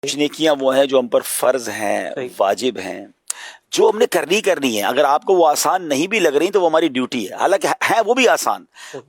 کچھ نیکیاں وہ ہیں جو ہم پر فرض ہیں، واجب ہیں، جو ہم نے کرنی ہے. اگر آپ کو وہ آسان نہیں بھی لگ رہی تو وہ ہماری ڈیوٹی ہے، حالانکہ ہے وہ بھی آسان.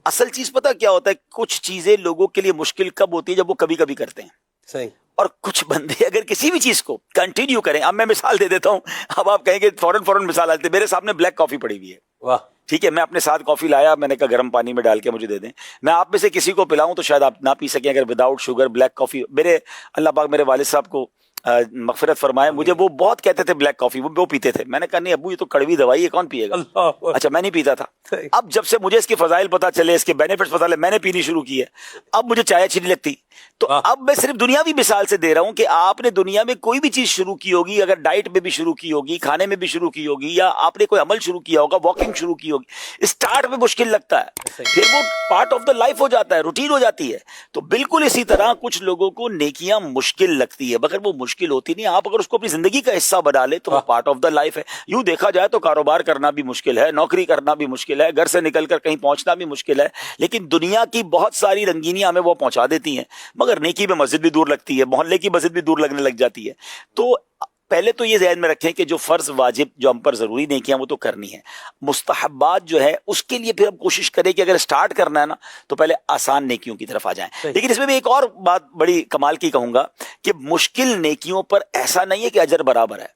اصل چیز پتہ کیا ہوتا ہے، کچھ چیزیں لوگوں کے لیے مشکل کب ہوتی ہے جب وہ کبھی کبھی کرتے ہیں. صحیح. اور کچھ بندے اگر کسی بھی چیز کو کنٹینیو کریں، اب میں مثال دے دیتا ہوں، اب آپ کہیں گے فوراً مثال آتی ہے. میرے سامنے بلیک کافی پڑی ہوئی ہے، واہ، ٹھیک ہے، میں اپنے ساتھ کافی لایا، میں نے کہا گرم پانی میں ڈال کے مجھے دے دیں. میں آپ میں سے کسی کو پلاؤں تو شاید آپ نہ پی سکیں اگر وداؤٹ شوگر بلیک کافی. میرے اللہ پاک میرے والد صاحب کو مغفرت فرمائے، مجھے وہ بہت کہتے تھے بلیک کافی، وہ پیتے تھے. میں نے کہا نہیں ابو، یہ تو کڑوی دوائی ہے، کون پیے گا؟ اللہ. اچھا، میں نہیں پیتا تھا. اب جب سے مجھے اس کے فضائل پتا چلے، اس کے بینیفٹس پتا چلے، میں نے پینی شروع کی ہے. اب مجھے چائے اچھی نہیں لگتی. تو اب میں صرف دنیاوی مثال سے دے رہا ہوں کہ آپ نے دنیا میں کوئی بھی چیز شروع کی ہوگی، اگر ڈائٹ میں بھی شروع کی ہوگی، کھانے میں بھی شروع کی ہوگی، یا آپ نے کوئی عمل شروع کیا ہوگا، واکنگ شروع کی ہوگی، اسٹارٹ میں مشکل لگتا ہے، پھر وہ پارٹ آف دا لائف ہو جاتا ہے، روٹین ہو جاتی ہے. تو بالکل اسی طرح کچھ لوگوں کو نیکیاں مشکل لگتی ہے، مگر وہ مشکل ہوتی نہیں. آپ اگر اس کو اپنی زندگی کا حصہ بنا لے تو وہ پارٹ آف دا لائف ہے. یوں دیکھا جائے تو کاروبار کرنا بھی مشکل ہے، نوکری کرنا بھی مشکل ہے، گھر سے نکل کر کہیں پہنچنا بھی مشکل ہے، لیکن دنیا کی بہت ساری رنگینیاں ہمیں وہ پہنچا دیتی ہیں. مگر نیکی میں مسجد بھی دور لگتی ہے، محلے کی مسجد بھی دور لگنے لگ جاتی ہے. تو پہلے تو یہ ذہن میں رکھیں کہ جو فرض واجب جو ہم پر ضروری نیکیاں وہ تو کرنی ہے. مستحبات جو ہے اس کے لیے پھر ہم کوشش کریں کہ اگر سٹارٹ کرنا ہے نا تو پہلے آسان نیکیوں کی طرف آ جائیں. لیکن اس میں بھی ایک اور بات بڑی کمال کی کہوں گا کہ مشکل نیکیوں پر ایسا نہیں ہے کہ اجر برابر ہے.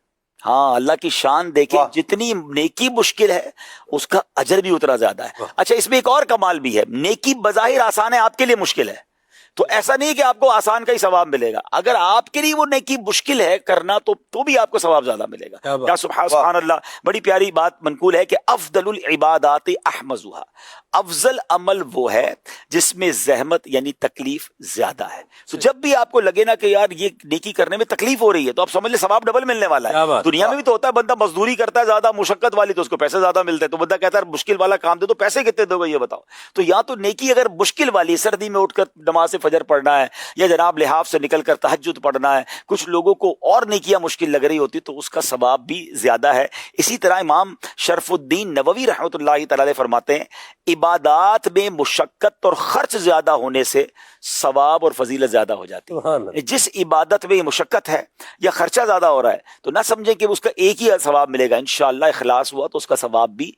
ہاں، اللہ کی شان دیکھیں، جتنی نیکی مشکل ہے اس کا اجر بھی اتنا زیادہ ہے. اچھا، اس میں ایک اور کمال بھی ہے، نیکی بظاہر آسان ہے، آپ کے لیے مشکل ہے، تو ایسا نہیں کہ آپ کو آسان کا ہی ثواب ملے گا. اگر آپ کے لیے وہ نیکی مشکل ہے کرنا تو بھی آپ کو ثواب زیادہ ملے گا. یا سبحان اللہ، بڑی پیاری بات منقول ہے کہ افضل العبادات احمزها، افضل عمل وہ ہے جس میں زحمت یعنی تکلیف زیادہ ہے. تو جب بھی آپ کو لگے نا کہ یار یہ نیکی کرنے میں تکلیف ہو رہی ہے تو آپ سمجھ لیں ثواب ڈبل ملنے والا ہے. دنیا میں بھی تو ہوتا ہے، بندہ مزدوری کرتا ہے زیادہ مشقت والی تو اس کو پیسے زیادہ ملتے ہیں، تو بندہ کہتا ہے مشکل والا کام دے تو پیسے کتنے دو گے یہ بتاؤ. تو یا تو نیکی اگر مشکل والی، سردی میں اٹھ کر نماز فجر پڑھنا ہے، یا جناب لحاف سے نکل کر تہجد پڑھنا ہے، کچھ لوگوں کو اور نیکیاں مشکل لگ رہی ہوتی تو اس کا ثواب بھی زیادہ ہے. اسی طرح امام شرف الدین نووی رحمۃ اللہ تعالی فرماتے ہیں عبادات میں مشقت اور خرچ زیادہ ہونے سے ثواب اور فضیلت زیادہ ہو جاتی ہے. جس عبادت میں مشقت ہے یا خرچہ زیادہ ہو رہا ہے تو نہ سمجھیں کہ اس کا ایک ہی ثواب ملے گا، انشاءاللہ اخلاص ہوا تو اس کا ثواب بھی